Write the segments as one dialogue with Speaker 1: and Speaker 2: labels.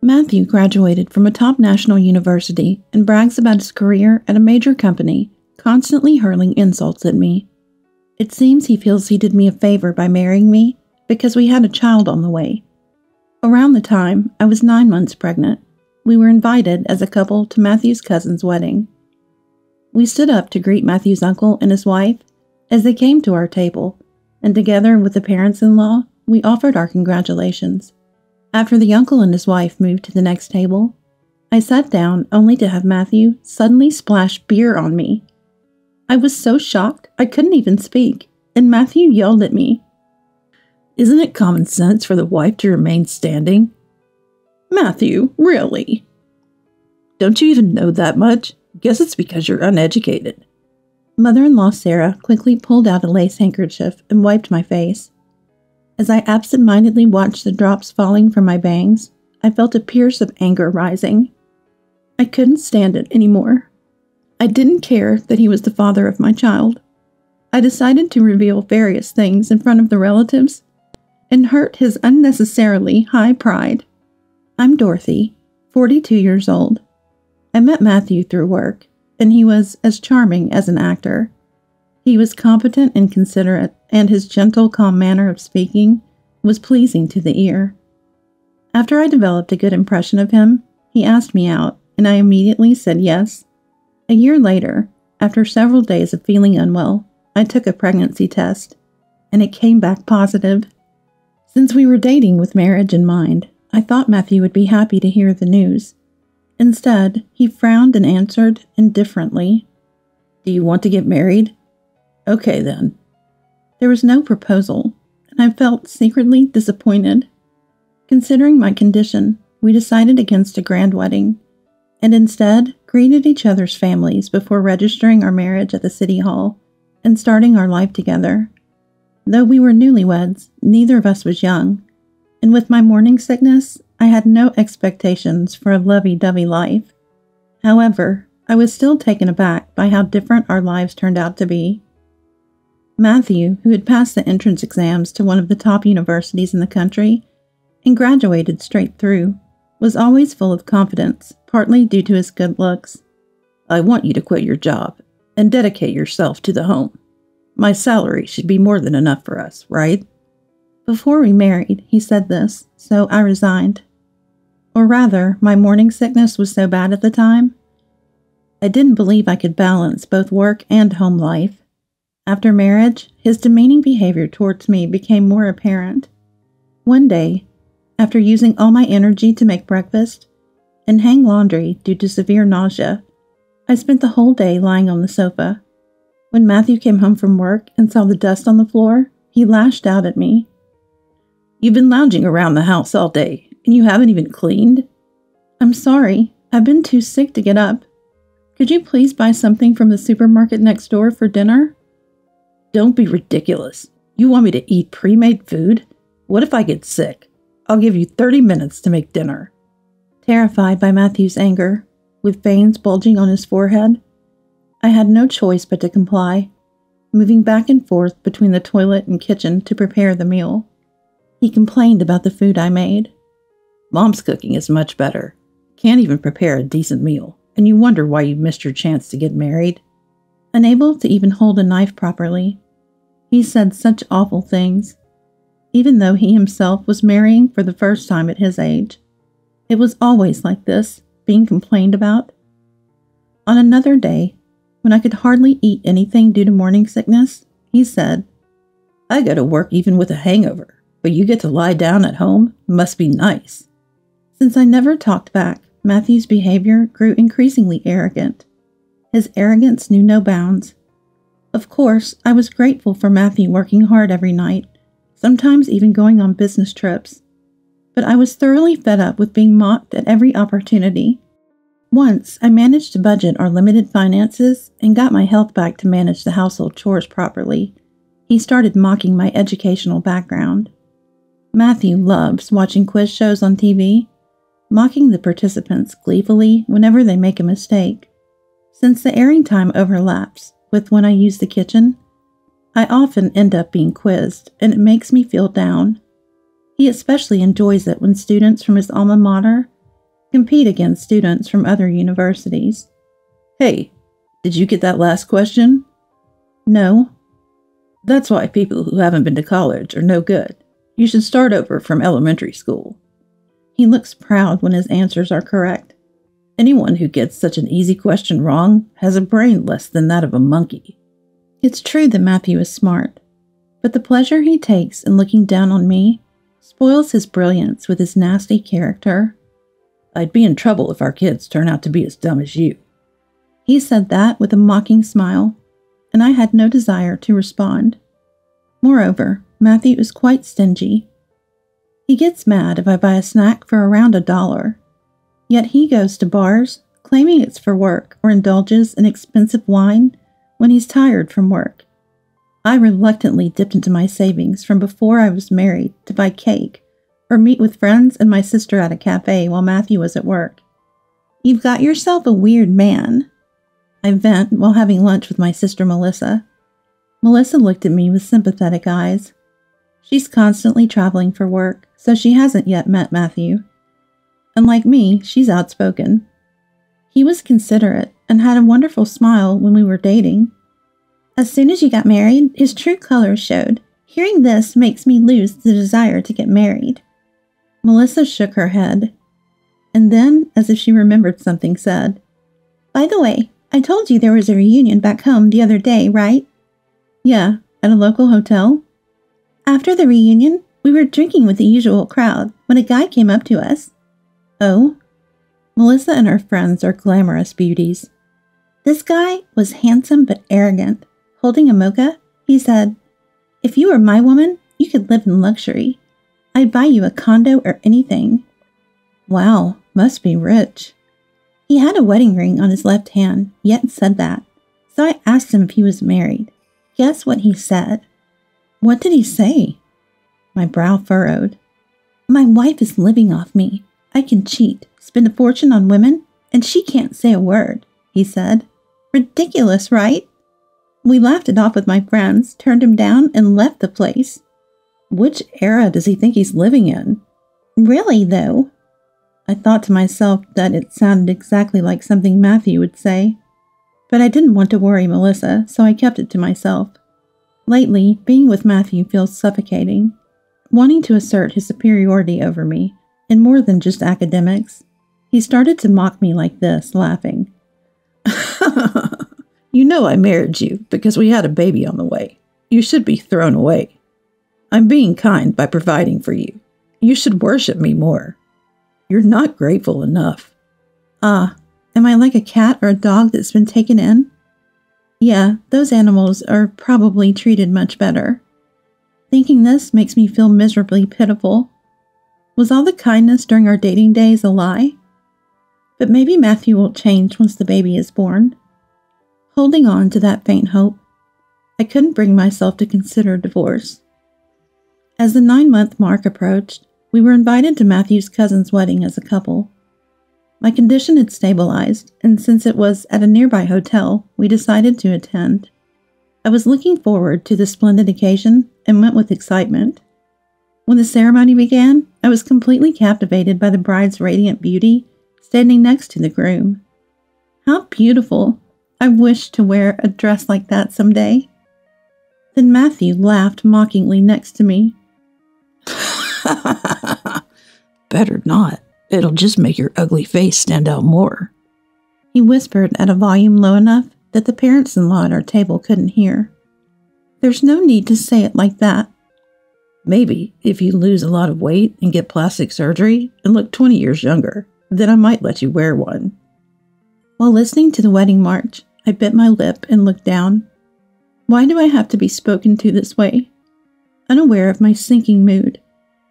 Speaker 1: Matthew graduated from a top national university and brags about his career at a major company, constantly hurling insults at me. It seems he feels he did me a favor by marrying me because we had a child on the way. Around the time I was 9 months pregnant, we were invited as a couple to Matthew's cousin's wedding. We stood up to greet Matthew's uncle and his wife as they came to our table, and together with the parents-in-law, we offered our congratulations. After the uncle and his wife moved to the next table, I sat down only to have Matthew suddenly splash beer on me. I was so shocked I couldn't even speak, and Matthew yelled at me. "Isn't it common sense for the wife to remain standing?" "Matthew, really? Don't you even know that much? Guess it's because you're uneducated." Mother-in-law Sarah quickly pulled out a lace handkerchief and wiped my face. As I absent-mindedly watched the drops falling from my bangs, I felt a pierce of anger rising. I couldn't stand it anymore. I didn't care that he was the father of my child. I decided to reveal various things in front of the relatives and hurt his unnecessarily high pride. I'm Dorothy, 42 years old. I met Matthew through work, and he was as charming as an actor. He was competent and considerate, and his gentle, calm manner of speaking was pleasing to the ear. After I developed a good impression of him, he asked me out, and I immediately said yes. A year later, after several days of feeling unwell, I took a pregnancy test, and it came back positive. Since we were dating with marriage in mind, I thought Matthew would be happy to hear the news. Instead, he frowned and answered indifferently, "Do you want to get married? Okay, then." There was no proposal, and I felt secretly disappointed. Considering my condition, we decided against a grand wedding, and instead greeted each other's families before registering our marriage at the city hall and starting our life together. Though we were newlyweds, neither of us was young, and with my morning sickness, I had no expectations for a lovey-dovey life. However, I was still taken aback by how different our lives turned out to be. Matthew, who had passed the entrance exams to one of the top universities in the country and graduated straight through, was always full of confidence, partly due to his good looks. "I want you to quit your job and dedicate yourself to the home. My salary should be more than enough for us, right?" Before we married, he said this, so I resigned. Or rather, my morning sickness was so bad at the time, I didn't believe I could balance both work and home life. After marriage, his demeaning behavior towards me became more apparent. One day, after using all my energy to make breakfast and hang laundry due to severe nausea, I spent the whole day lying on the sofa. When Matthew came home from work and saw the dust on the floor, he lashed out at me. "You've been lounging around the house all day, and you haven't even cleaned?" "I'm sorry, I've been too sick to get up. Could you please buy something from the supermarket next door for dinner?" "Don't be ridiculous. You want me to eat pre-made food? What if I get sick? I'll give you 30 minutes to make dinner." Terrified by Matthew's anger, with veins bulging on his forehead, I had no choice but to comply, moving back and forth between the toilet and kitchen to prepare the meal. He complained about the food I made. "Mom's cooking is much better. Can't even prepare a decent meal, and you wonder why you missed your chance to get married." Unable to even hold a knife properly, he said such awful things, even though he himself was marrying for the first time at his age. It was always like this, being complained about. On another day, when I could hardly eat anything due to morning sickness, he said, "I go to work even with a hangover, but you get to lie down at home? Must be nice." Since I never talked back, Matthew's behavior grew increasingly arrogant. His arrogance knew no bounds. Of course, I was grateful for Matthew working hard every night, sometimes even going on business trips. But I was thoroughly fed up with being mocked at every opportunity. Once, I managed to budget our limited finances and got my health back to manage the household chores properly. He started mocking my educational background. Matthew loves watching quiz shows on TV, mocking the participants gleefully whenever they make a mistake. Since the airing time overlaps with when I use the kitchen, I often end up being quizzed, and it makes me feel down. He especially enjoys it when students from his alma mater compete against students from other universities.
Speaker 2: Hey, did you get that last question?
Speaker 1: No.
Speaker 2: That's why people who haven't been to college are no good. You should start over from elementary school.
Speaker 1: He looks proud when his answers are correct.
Speaker 2: Anyone who gets such an easy question wrong has a brain less than that of a monkey.
Speaker 1: It's true that Matthew is smart, but the pleasure he takes in looking down on me spoils his brilliance with his nasty character.
Speaker 2: I'd be in trouble if our kids turn out to be as dumb as you.
Speaker 1: He said that with a mocking smile, and I had no desire to respond. Moreover, Matthew is quite stingy. He gets mad if I buy a snack for around $1, yet he goes to bars claiming it's for work or indulges in expensive wine when he's tired from work. I reluctantly dipped into my savings from before I was married to buy cake or meet with friends and my sister at a cafe while Matthew was at work. You've got yourself a weird man. I vent while having lunch with my sister Melissa. Melissa looked at me with sympathetic eyes. She's constantly traveling for work, so she hasn't yet met Matthew. Unlike me, she's outspoken. He was considerate and had a wonderful smile when we were dating. As soon as you got married, his true colors showed. Hearing this makes me lose the desire to get married. Melissa shook her head, and then, as if she remembered something, said, By the way, I told you there was a reunion back home the other day, right?
Speaker 2: Yeah, at a local hotel.
Speaker 1: After the reunion, we were drinking with the usual crowd when a guy came up to us.
Speaker 2: Oh?
Speaker 1: Melissa and her friends are glamorous beauties. This guy was handsome but arrogant. Holding a mocha, he said, If you were my woman, you could live in luxury. I'd buy you a condo or anything.
Speaker 2: Wow, must be rich.
Speaker 1: He had a wedding ring on his left hand, yet said that. So I asked him if he was married. Guess what he said?
Speaker 2: What did he say?
Speaker 1: My brow furrowed. My wife is living off me. I can cheat, spend a fortune on women, and she can't say a word, he said. Ridiculous, right? We laughed it off with my friends, turned him down, and left the place.
Speaker 2: Which era does he think he's living in?
Speaker 1: Really, though? I thought to myself that it sounded exactly like something Matthew would say. But I didn't want to worry Melissa, so I kept it to myself. Lately, being with Matthew feels suffocating. Wanting to assert his superiority over me, in more than just academics, he started to mock me like this, laughing.
Speaker 2: You know I married you because we had a baby on the way. You should be thrown away. I'm being kind by providing for you. You should worship me more. You're not grateful enough.
Speaker 1: Ah, am I like a cat or a dog that's been taken in? Yeah, those animals are probably treated much better. Thinking this makes me feel miserably pitiful. Was all the kindness during our dating days a lie? But maybe Matthew will change once the baby is born. Holding on to that faint hope, I couldn't bring myself to consider divorce. As the 9-month mark approached, we were invited to Matthew's cousin's wedding as a couple. My condition had stabilized, and since it was at a nearby hotel, we decided to attend. I was looking forward to the splendid occasion and went with excitement. When the ceremony began, I was completely captivated by the bride's radiant beauty standing next to the groom. How beautiful! I wished to wear a dress like that someday. Then Matthew laughed mockingly next to me.
Speaker 2: Better not. It'll just make your ugly face stand out more.
Speaker 1: He whispered at a volume low enough that the parents-in-law at our table couldn't hear. There's no need to say it like that.
Speaker 2: Maybe if you lose a lot of weight and get plastic surgery and look 20 years younger, then I might let you wear one.
Speaker 1: While listening to the wedding march, I bit my lip and looked down. Why do I have to be spoken to this way? Unaware of my sinking mood,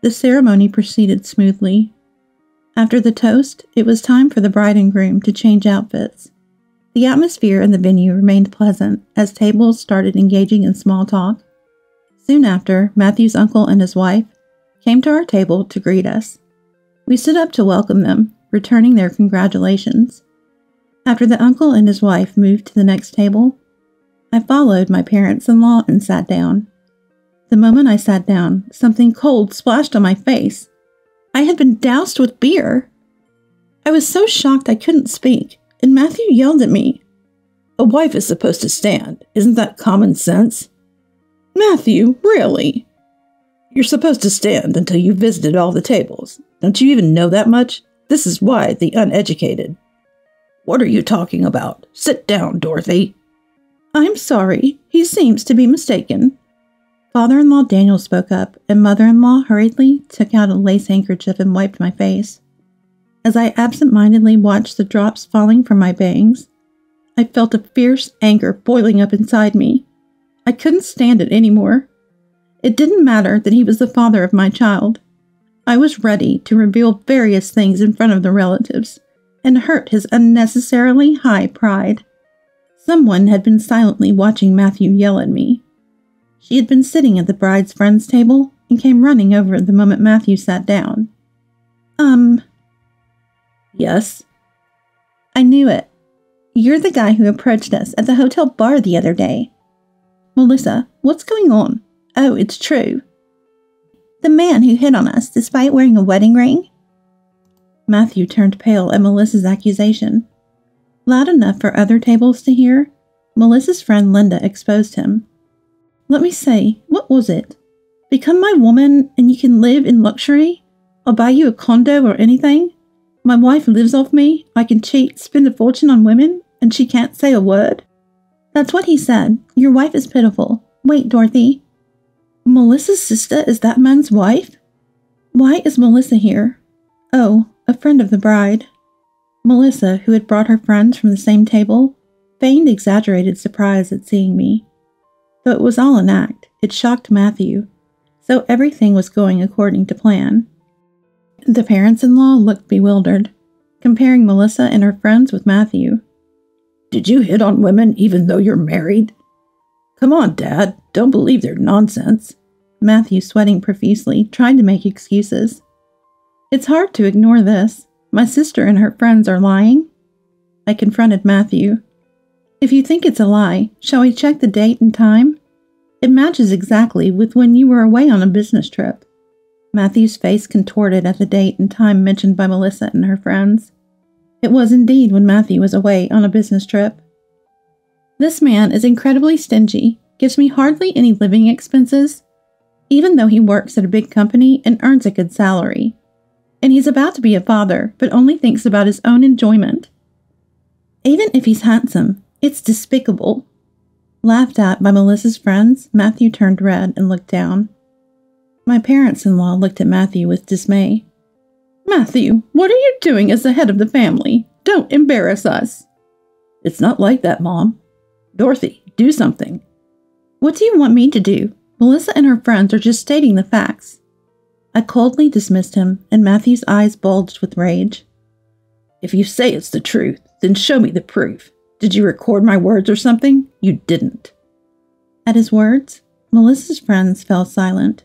Speaker 1: the ceremony proceeded smoothly. After the toast, it was time for the bride and groom to change outfits. The atmosphere in the venue remained pleasant as tables started engaging in small talk. Soon after, Matthew's uncle and his wife came to our table to greet us. We stood up to welcome them, returning their congratulations. After the uncle and his wife moved to the next table, I followed my parents-in-law and sat down. The moment I sat down, something cold splashed on my face. I had been doused with beer. I was so shocked I couldn't speak, and Matthew yelled at me.
Speaker 2: A wife is supposed to stand. Isn't that common sense?
Speaker 1: Matthew, really?
Speaker 2: You're supposed to stand until you've visited all the tables. Don't you even know that much? This is why the uneducated. What are you talking about? Sit down, Dorothy.
Speaker 1: I'm sorry. He seems to be mistaken. Father-in-law Daniel spoke up, and mother-in-law hurriedly took out a lace handkerchief and wiped my face. As I absent-mindedly watched the drops falling from my bangs, I felt a fierce anger boiling up inside me. I couldn't stand it anymore. It didn't matter that he was the father of my child. I was ready to reveal various things in front of the relatives and hurt his unnecessarily high pride. Someone had been silently watching Matthew yell at me. She had been sitting at the bride's friend's table and came running over the moment Matthew sat down.
Speaker 2: Yes?
Speaker 1: I knew it. You're the guy who approached us at the hotel bar the other day. Melissa, what's going on? Oh, it's true. The man who hit on us despite wearing a wedding ring? Matthew turned pale at Melissa's accusation. Loud enough for other tables to hear, Melissa's friend Linda exposed him. Let me say, what was it? Become my woman and you can live in luxury? I'll buy you a condo or anything? My wife lives off me, I can cheat, spend a fortune on women, and she can't say a word? That's what he said. Your wife is pitiful. Wait, Dorothy. Melissa's sister is that man's wife? Why is Melissa here? Oh, a friend of the bride. Melissa, who had brought her friends from the same table, feigned exaggerated surprise at seeing me. Though it was all an act, it shocked Matthew, so everything was going according to plan. The parents-in-law looked bewildered, comparing Melissa and her friends with Matthew.
Speaker 2: Did you hit on women even though you're married? Come on, Dad, don't believe their nonsense.
Speaker 1: Matthew, sweating profusely, tried to make excuses. It's hard to ignore this. My sister and her friends are lying. I confronted Matthew. If you think it's a lie, shall we check the date and time? It matches exactly with when you were away on a business trip. Matthew's face contorted at the date and time mentioned by Melissa and her friends. It was indeed when Matthew was away on a business trip. This man is incredibly stingy, gives me hardly any living expenses, even though he works at a big company and earns a good salary. And he's about to be a father, but only thinks about his own enjoyment. Even if he's handsome, it's despicable. Laughed at by Melissa's friends, Matthew turned red and looked down. My parents-in-law looked at Matthew with dismay. Matthew, what are you doing as the head of the family? Don't embarrass us.
Speaker 2: It's not like that, Mom. Dorothy, do something.
Speaker 1: What do you want me to do? Melissa and her friends are just stating the facts. I coldly dismissed him, and Matthew's eyes bulged with rage.
Speaker 2: If you say it's the truth, then show me the proof. Did you record my words or something? You didn't.
Speaker 1: At his words, Melissa's friends fell silent.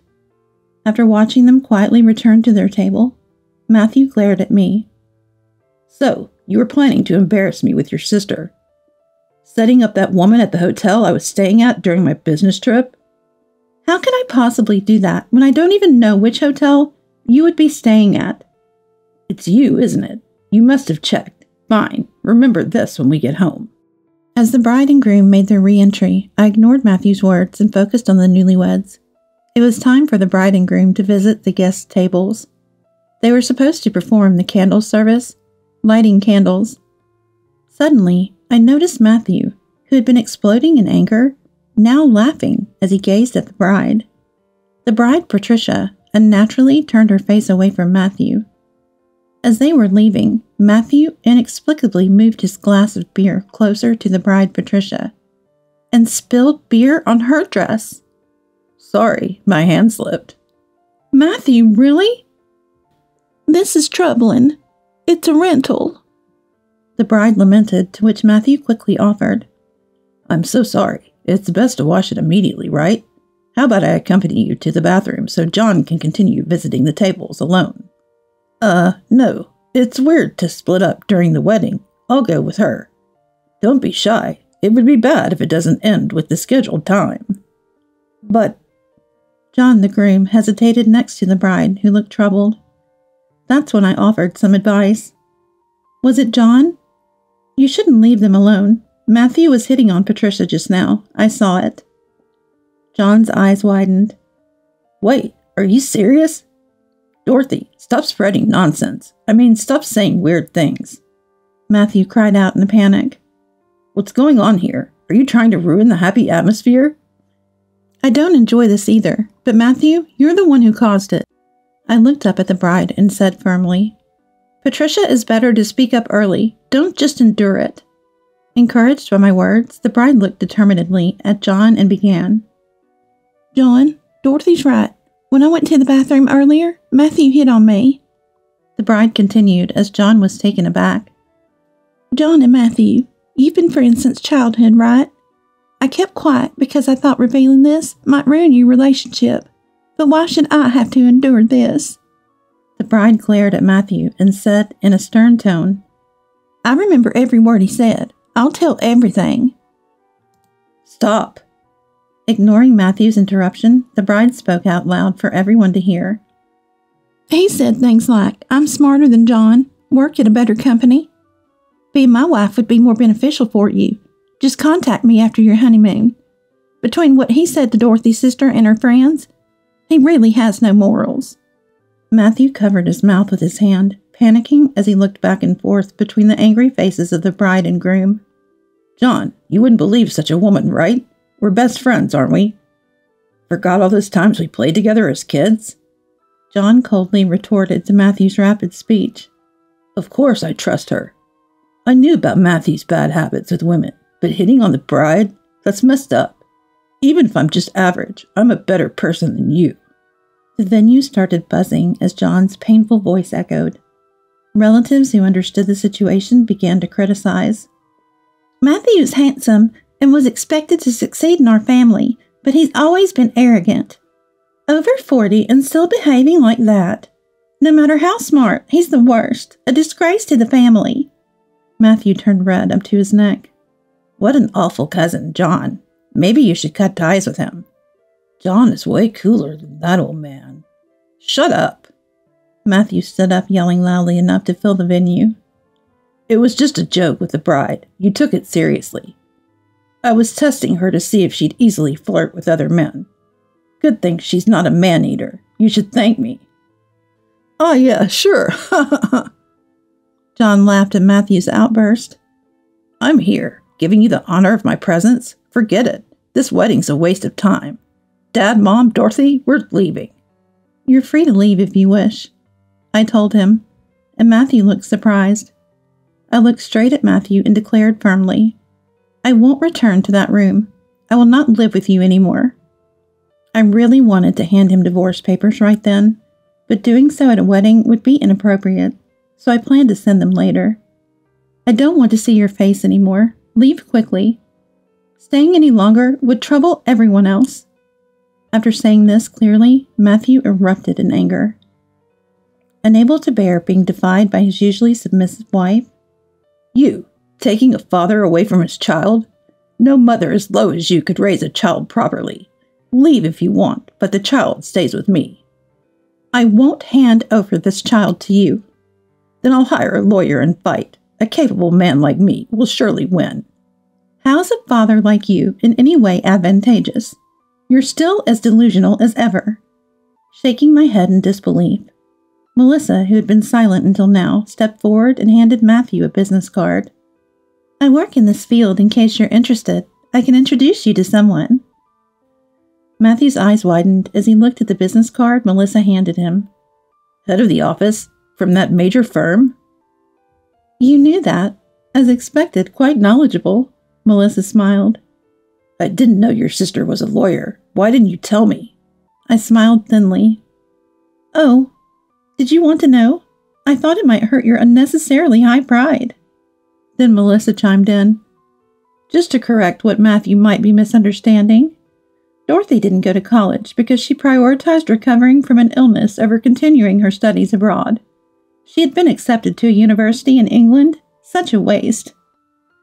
Speaker 1: After watching them quietly return to their table, Matthew glared at me.
Speaker 2: So, you were planning to embarrass me with your sister? Setting up that woman at the hotel I was staying at during my business trip?
Speaker 1: How can I possibly do that when I don't even know which hotel you would be staying at?
Speaker 2: It's you, isn't it? You must have checked. Fine. Remember this when we get home.
Speaker 1: As the bride and groom made their re-entry, I ignored Matthew's words and focused on the newlyweds. It was time for the bride and groom to visit the guest tables. They were supposed to perform the candle service, lighting candles. Suddenly, I noticed Matthew, who had been exploding in anger, now laughing as he gazed at the bride. The bride, Patricia, unnaturally turned her face away from Matthew. As they were leaving, Matthew inexplicably moved his glass of beer closer to the bride, Patricia, and spilled beer on her dress.
Speaker 2: Sorry, my hand slipped.
Speaker 1: Matthew, really? This is troubling. It's a rental. The bride lamented, to which Matthew quickly offered.
Speaker 2: I'm so sorry. It's best to wash it immediately, right? How about I accompany you to the bathroom so John can continue visiting the tables alone? No. It's weird to split up during the wedding. I'll go with her. Don't be shy. It would be bad if it doesn't end with the scheduled time.
Speaker 1: But John, the groom, hesitated next to the bride, who looked troubled. That's when I offered some advice. Was it John? You shouldn't leave them alone. Matthew was hitting on Patricia just now. I saw it. John's eyes widened.
Speaker 2: Wait, are you serious? Dorothy, stop spreading nonsense. Stop saying weird things.
Speaker 1: Matthew cried out in a panic.
Speaker 2: What's going on here? Are you trying to ruin the happy atmosphere?
Speaker 1: I don't enjoy this either, but Matthew, you're the one who caused it. I looked up at the bride and said firmly, Patricia is better to speak up early. Don't just endure it. Encouraged by my words, the bride looked determinedly at John and began. John, Dorothy's right. When I went to the bathroom earlier, Matthew hit on me. The bride continued as John was taken aback. John and Matthew, you've been friends since childhood, right? I kept quiet because I thought revealing this might ruin your relationship. But why should I have to endure this? The bride glared at Matthew and said in a stern tone, I remember every word he said. I'll tell everything.
Speaker 2: Stop.
Speaker 1: Ignoring Matthew's interruption, the bride spoke out loud for everyone to hear. He said things like, I'm smarter than John, work at a better company. Being my wife would be more beneficial for you. Just contact me after your honeymoon. Between what he said to Dorothy's sister and her friends, he really has no morals. Matthew covered his mouth with his hand, panicking as he looked back and forth between the angry faces of the bride and groom.
Speaker 2: John, you wouldn't believe such a woman, right? We're best friends, aren't we? Forgot all those times we played together as kids?
Speaker 1: John coldly retorted to Matthew's rapid speech.
Speaker 2: Of course I trust her. I knew about Matthew's bad habits with women, but hitting on the bride? That's messed up. Even if I'm just average, I'm a better person than you.
Speaker 1: The venue started buzzing as John's painful voice echoed. Relatives who understood the situation began to criticize. Matthew's handsome and was expected to succeed in our family, but he's always been arrogant. Over 40 and still behaving like that. No matter how smart, he's the worst, a disgrace to the family. Matthew turned red up to his neck.
Speaker 2: What an awful cousin, John. Maybe you should cut ties with him. John is way cooler than that old man. Shut up.
Speaker 1: Matthew stood up, yelling loudly enough to fill the venue.
Speaker 2: It was just a joke with the bride. You took it seriously. I was testing her to see if she'd easily flirt with other men. Good thing she's not a man-eater. You should thank me.
Speaker 3: Oh, yeah, sure.
Speaker 1: John laughed at Matthew's outburst.
Speaker 2: I'm here, giving you the honor of my presence. Forget it. This wedding's a waste of time. Dad, Mom, Dorothy, we're leaving.
Speaker 1: You're free to leave if you wish, I told him, and Matthew looked surprised. I looked straight at Matthew and declared firmly, I won't return to that room. I will not live with you anymore. I really wanted to hand him divorce papers right then, but doing so at a wedding would be inappropriate, so I planned to send them later. I don't want to see your face anymore. Leave quickly. Staying any longer would trouble everyone else. After saying this clearly, Matthew erupted in anger. Unable to bear being defied by his usually submissive wife,
Speaker 2: You, taking a father away from his child? No mother as low as you could raise a child properly. Leave if you want, but the child stays with me.
Speaker 1: I won't hand over this child to you.
Speaker 2: Then I'll hire a lawyer and fight. A capable man like me will surely win.
Speaker 1: How is a father like you in any way advantageous? You're still as delusional as ever. Shaking my head in disbelief, Melissa, who had been silent until now, stepped forward and handed Matthew a business card. I work in this field in case you're interested. I can introduce you to someone. Matthew's eyes widened as he looked at the business card Melissa handed him.
Speaker 2: Head of the office? From that major firm?
Speaker 1: You knew that. As expected, quite knowledgeable. Melissa smiled.
Speaker 2: I didn't know your sister was a lawyer. Why didn't you tell me?
Speaker 1: I smiled thinly. Oh, did you want to know? I thought it might hurt your unnecessarily high pride. Then Melissa chimed in. Just to correct what Matthew might be misunderstanding, Dorothy didn't go to college because she prioritized recovering from an illness over continuing her studies abroad. She had been accepted to a university in England. Such a waste.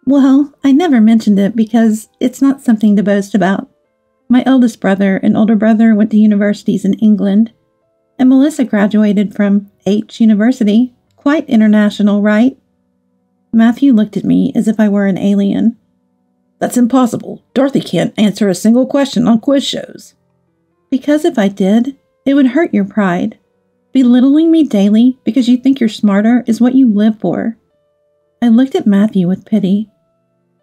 Speaker 1: Well, I never mentioned it because it's not something to boast about. My eldest brother and older brother went to universities in England, and Melissa graduated from H University. Quite international, right? Matthew looked at me as if I were an alien.
Speaker 2: That's impossible. Dorothy can't answer a single question on quiz shows.
Speaker 1: Because if I did, it would hurt your pride. Belittling me daily because you think you're smarter is what you live for. I looked at Matthew with pity.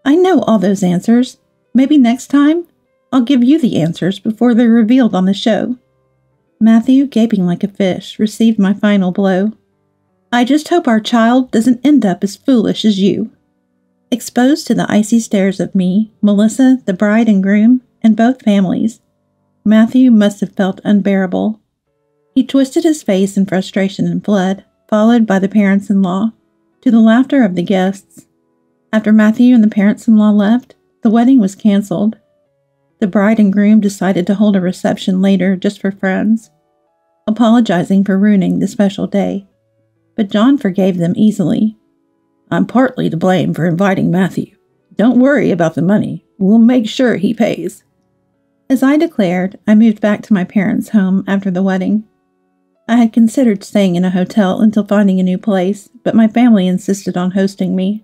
Speaker 1: I know all those answers. Maybe next time, I'll give you the answers before they're revealed on the show. Matthew, gaping like a fish, received my final blow. I just hope our child doesn't end up as foolish as you. Exposed to the icy stares of me, Melissa, the bride and groom, and both families, Matthew must have felt unbearable. He twisted his face in frustration and fled, followed by the parents-in-law, to the laughter of the guests. After Matthew and the parents-in-law left, the wedding was canceled. The bride and groom decided to hold a reception later just for friends, apologizing for ruining the special day. But John forgave them easily.
Speaker 2: I'm partly to blame for inviting Matthew. Don't worry about the money. We'll make sure he pays.
Speaker 1: As I declared, I moved back to my parents' home after the wedding. I had considered staying in a hotel until finding a new place, but my family insisted on hosting me.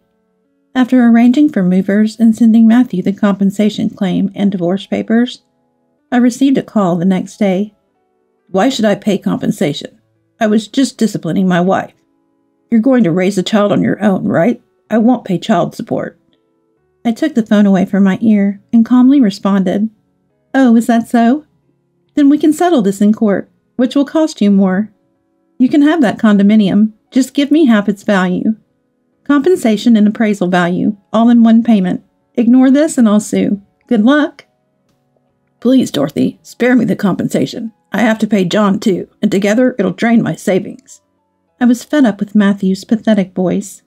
Speaker 1: After arranging for movers and sending Matthew the compensation claim and divorce papers, I received a call the next day.
Speaker 2: Why should I pay compensation? I was just disciplining my wife. You're going to raise a child on your own, right? I won't pay child support.
Speaker 1: I took the phone away from my ear and calmly responded, Oh, is that so? Then we can settle this in court, which will cost you more. You can have that condominium. Just give me half its value. Compensation and appraisal value, all in one payment. Ignore this and I'll sue. Good luck.
Speaker 2: Please, Dorothy, spare me the compensation. I have to pay John too, and together it'll drain my savings.
Speaker 1: I was fed up with Matthew's pathetic voice.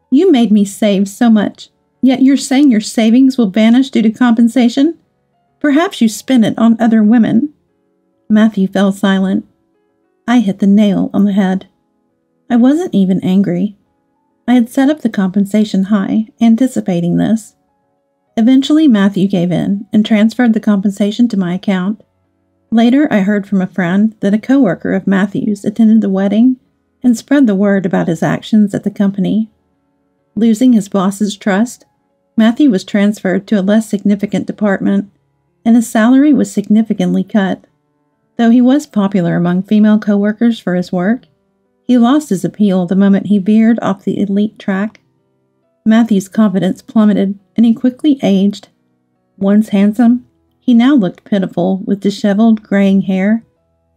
Speaker 1: You made me save so much, yet you're saying your savings will vanish due to compensation? Perhaps you spent it on other women. Matthew fell silent. I hit the nail on the head. I wasn't even angry. I had set up the compensation high, anticipating this. Eventually, Matthew gave in and transferred the compensation to my account. Later, I heard from a friend that a coworker of Matthew's attended the wedding and spread the word about his actions at the company. Losing his boss's trust, Matthew was transferred to a less significant department, and his salary was significantly cut. Though he was popular among female coworkers for his work, he lost his appeal the moment he veered off the elite track. Matthew's confidence plummeted, and he quickly aged. Once handsome, he now looked pitiful with disheveled, graying hair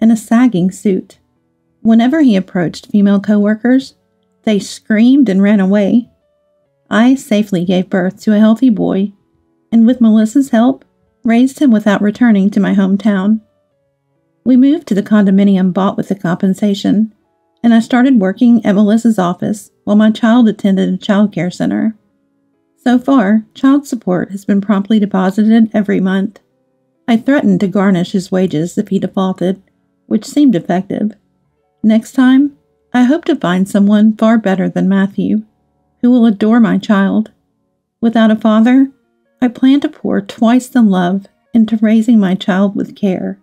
Speaker 1: and a sagging suit. Whenever he approached female coworkers, they screamed and ran away. I safely gave birth to a healthy boy, and with Melissa's help, raised him without returning to my hometown. We moved to the condominium bought with the compensation, and I started working at Melissa's office while my child attended a child care center. So far, child support has been promptly deposited every month. I threatened to garnish his wages if he defaulted, which seemed effective. Next time, I hope to find someone far better than Matthew, who will adore my child. Without a father, I plan to pour twice the love into raising my child with care.